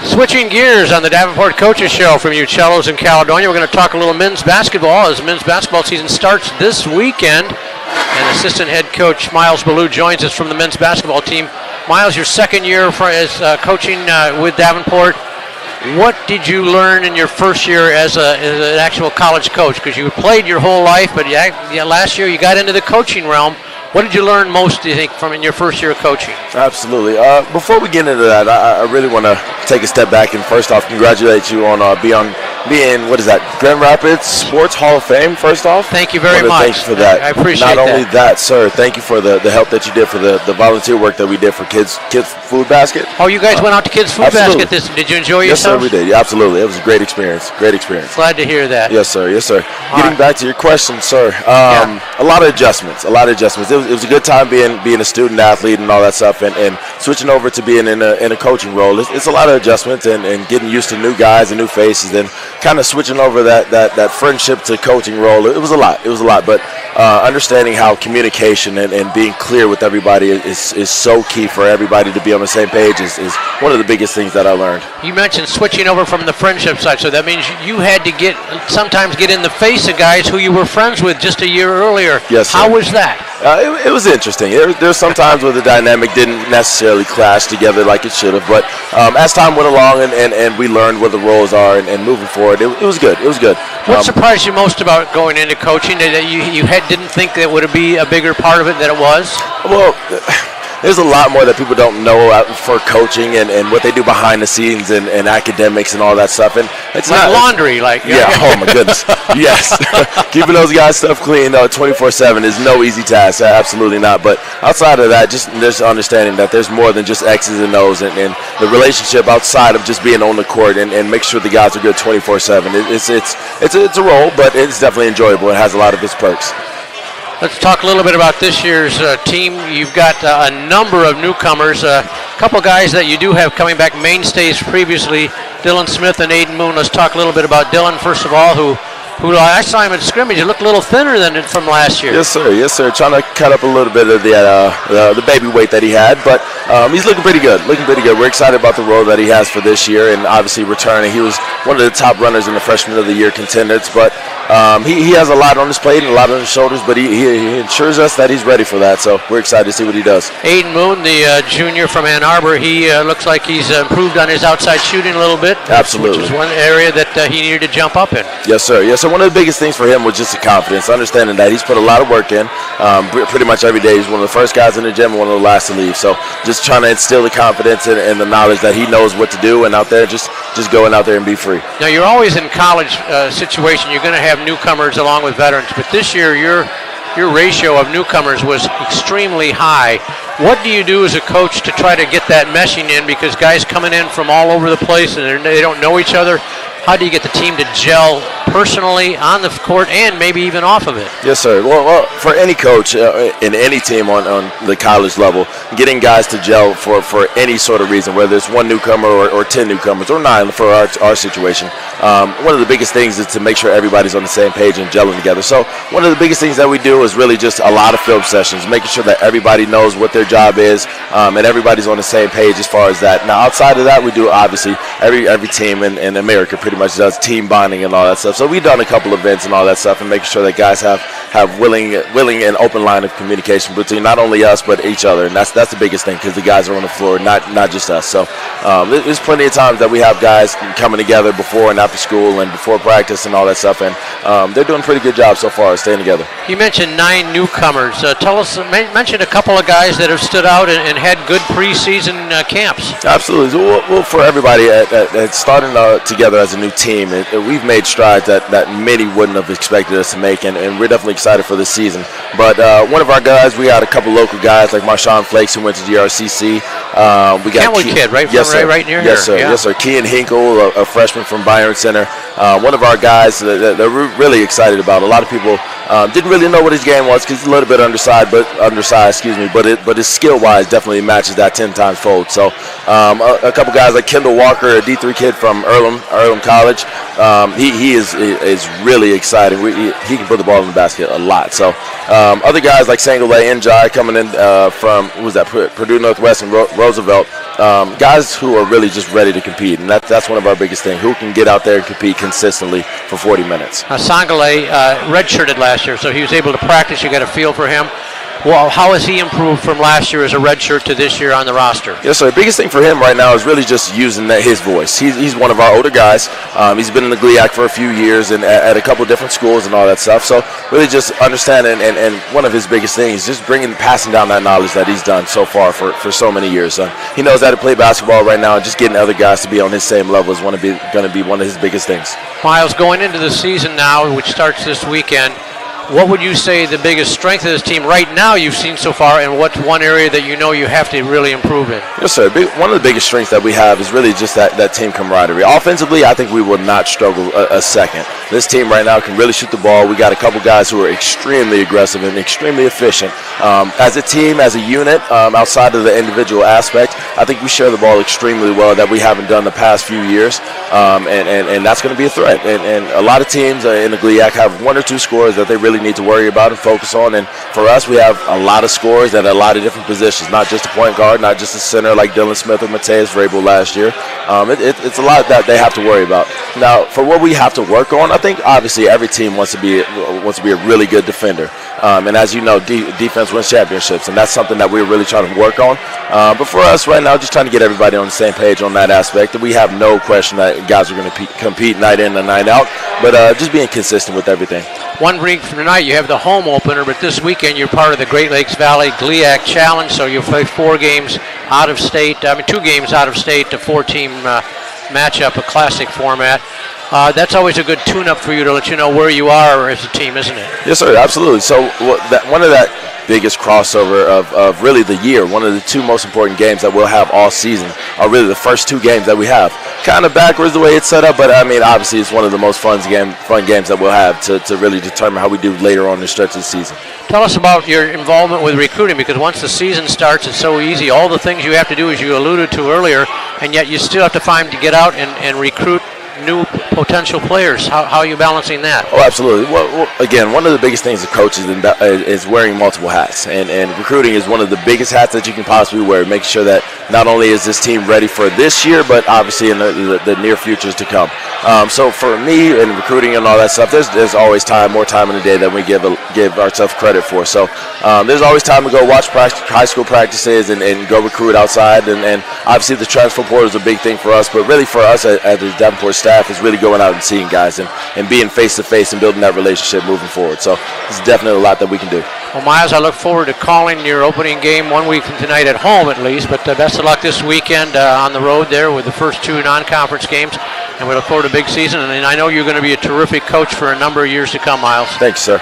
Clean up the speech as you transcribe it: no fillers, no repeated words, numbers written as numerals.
Switching gears on the Davenport Coaches Show from Uccello's in Caledonia, we're going to talk a little men's basketball as the men's basketball season starts this weekend. And assistant head coach Myles Belyeu joins us from the men's basketball team. Myles, your second year as coaching with Davenport. What did you learn in your first year as an actual college coach? Because you played your whole life, but last year you got into the coaching realm. What did you learn most, do you think, from in your first year of coaching? Absolutely. Before we get into that, I really want to take a step back and first off congratulate you on being, what is that, Grand Rapids Sports Hall of Fame, first off. Thank you very much. Thank you for that. I appreciate that. Not only that, sir, thank you for the help that you did for the volunteer work that we did for Kids Food Basket. Oh, you guys went out to Kids Food Basket. Did you enjoy yourself? Yes, sir, we did. Yeah, absolutely. It was a great experience. Glad to hear that. Yes, sir. Getting back to your question, sir, a lot of adjustments. It was a good time being a student athlete and all that stuff, and switching over to being in a coaching role. It's a lot of adjustments and getting used to new guys and new faces, and kind of switching over that friendship to coaching role. It was a lot, but understanding how communication and being clear with everybody is so key for everybody to be on the same page is one of the biggest things that I learned. You mentioned switching over from the friendship side, so that means you had to sometimes get in the face of guys who you were friends with just a year earlier. Yes, sir. How was that? It was interesting. There's some times where the dynamic didn't necessarily clash together like it should have, but as time went along and we learned what the roles are and moving forward, it was good. What surprised you most about going into coaching that you didn't think that would be a bigger part of it than it was? Well, there's a lot more that people don't know for coaching and what they do behind the scenes and academics and all that stuff. And it's like not laundry, yeah. Oh my goodness, yes. Keeping those guys' stuff clean 24/7 is no easy task. Absolutely not. But outside of that, just understanding that there's more than just X's and O's and the relationship outside of just being on the court and make sure the guys are good 24/7. It's a role, but it's definitely enjoyable. It has a lot of its perks. Let's talk a little bit about this year's team. You've got a number of newcomers, a couple guys that you do have coming back, mainstays previously, Dylan Smith and Aiden Moon. Let's talk a little bit about Dylan, first of all, who I saw him at scrimmage. He looked a little thinner than from last year. Yes, sir. Trying to cut up a little bit of the baby weight that he had, but he's looking pretty good. We're excited about the role that he has for this year, and obviously returning. He was one of the top runners in the Freshman of the Year contenders, but he has a lot on his plate and a lot on his shoulders, but he ensures us that he's ready for that, so we're excited to see what he does. Aiden Moon, the junior from Ann Arbor, he looks like he's improved on his outside shooting a little bit. Absolutely. Which is one area that he needed to jump up in. Yes, sir. So one of the biggest things for him was just the confidence, understanding that he's put a lot of work in pretty much every day. He's one of the first guys in the gym and one of the last to leave. So just trying to instill the confidence and the knowledge that he knows what to do, and out there just going out there and be free. Now, you're always in college situation. You're going to have newcomers along with veterans, but this year your ratio of newcomers was extremely high. What do you do as a coach to try to get that meshing in, because guys coming in from all over the place and they don't know each other? How do you get the team to gel personally on the court and maybe even off of it? Yes, sir. Well, for any coach in any team on the college level, getting guys to gel for any sort of reason, whether it's one newcomer or 10 newcomers or 9 for our situation, one of the biggest things is to make sure everybody's on the same page and gelling together. So one of the biggest things that we do is really just a lot of film sessions, making sure that everybody knows what their job is and everybody's on the same page as far as that. Now, outside of that, we do obviously every team in America pretty much does team bonding and all that stuff. So we've done a couple events and all that stuff and making sure that guys have willing and open line of communication between not only us but each other, and that's the biggest thing, because the guys are on the floor, not just us. So there's plenty of times that we have guys coming together before and after school and before practice and all that stuff, and they're doing a pretty good job so far staying together. You mentioned 9 newcomers. Mention a couple of guys that have stood out and had good preseason camps. Absolutely. Well, for everybody at starting together as a new team, we've made strides that many wouldn't have expected us to make, and we're definitely excited for this season. But one of our guys, we had a couple local guys like Marshawn Flakes, who went to GRCC. We got Kentwood kid, right? Yes, sir. Right near yes, here. Sir. Yeah. Yes, sir. Kean Hinkle, a freshman from Byron Center. one of our guys that they're really excited about. A lot of people didn't really know what his game was because he's a little bit undersized, but his skill-wise definitely matches that 10 times fold. So a couple guys like Kendall Walker, a D3 kid from Earlham College, he is really exciting. He can put the ball in the basket a lot. So other guys like Sangolay Njai coming in from Purdue Northwestern Roosevelt, guys who are really just ready to compete, and that's one of our biggest things. Who can get out there and compete consistently for 40 minutes? Sangolay redshirted last year, so he was able to practice. You got a feel for him. Well, how has he improved from last year as a redshirt to this year on the roster? Yes, sir. The biggest thing for him right now is really just using his voice. He's one of our older guys. He's been in the GLIAC for a few years and at a couple of different schools and all that stuff. So really just understanding, and one of his biggest things is just passing down that knowledge that he's done so far for so many years. He knows how to play basketball right now, and just getting other guys to be on his same level is going to be one of his biggest things. Myles, going into the season now, which starts this weekend, what would you say the biggest strength of this team right now you've seen so far, and what's one area that you know you have to really improve in? Yes, sir. One of the biggest strengths that we have is really just that team camaraderie. Offensively, I think we will not struggle a second. This team right now can really shoot the ball. We got a couple guys who are extremely aggressive and extremely efficient. As a team, as a unit, outside of the individual aspect, I think we share the ball extremely well that we haven't done the past few years, and that's going to be a threat. And a lot of teams in the GLIAC have one or two scores that they really need to worry about and focus on, and for us, we have a lot of scorers at a lot of different positions, not just a point guard, not just a center like Dylan Smith or Mateus Vrabel last year. It's a lot that they have to worry about. Now, for what we have to work on, I think obviously every team wants to be a really good defender, and as you know, defense wins championships, and that's something that we're really trying to work on. But for us right now, just trying to get everybody on the same page on that aspect. And we have no question that guys are going to compete night in and night out, but just being consistent with everything. 1 week from tonight, you have the home opener, but this weekend you're part of the Great Lakes Valley GLIAC Challenge, so you'll play 2 games out of state, a 4-team matchup, a classic format. That's always a good tune-up for you to let you know where you are as a team, isn't it? Yes, sir, absolutely. So one of that biggest crossover of really the year, one of the 2 most important games that we'll have all season are really the first 2 games that we have. Kind of backwards the way it's set up, but I mean, obviously it's one of the most fun games that we'll have to really determine how we do later on in the stretch of the season. Tell us about your involvement with recruiting, because once the season starts, it's so easy. All the things you have to do, as you alluded to earlier, and yet you still have to find to get out and recruit new potential players. How are you balancing that? Oh, absolutely. Well, again, one of the biggest things of coaches is wearing multiple hats, and recruiting is one of the biggest hats that you can possibly wear, making sure that not only is this team ready for this year, but obviously in the near futures to come. So for me and recruiting and all that stuff, there's always more time in the day that we give ourselves credit for. So there's always time to go watch high school practices and go recruit outside, and obviously the transfer portal is a big thing for us, but really for us at the Davenport staff is really going out and seeing guys and being face-to-face and building that relationship moving forward. So there's definitely a lot that we can do. Well, Myles, I look forward to calling your opening game 1 week from tonight at home at least, but best of luck this weekend on the road there with the first 2 non-conference games, and we look forward to a big season, and I know you're going to be a terrific coach for a number of years to come, Myles. Thanks, sir.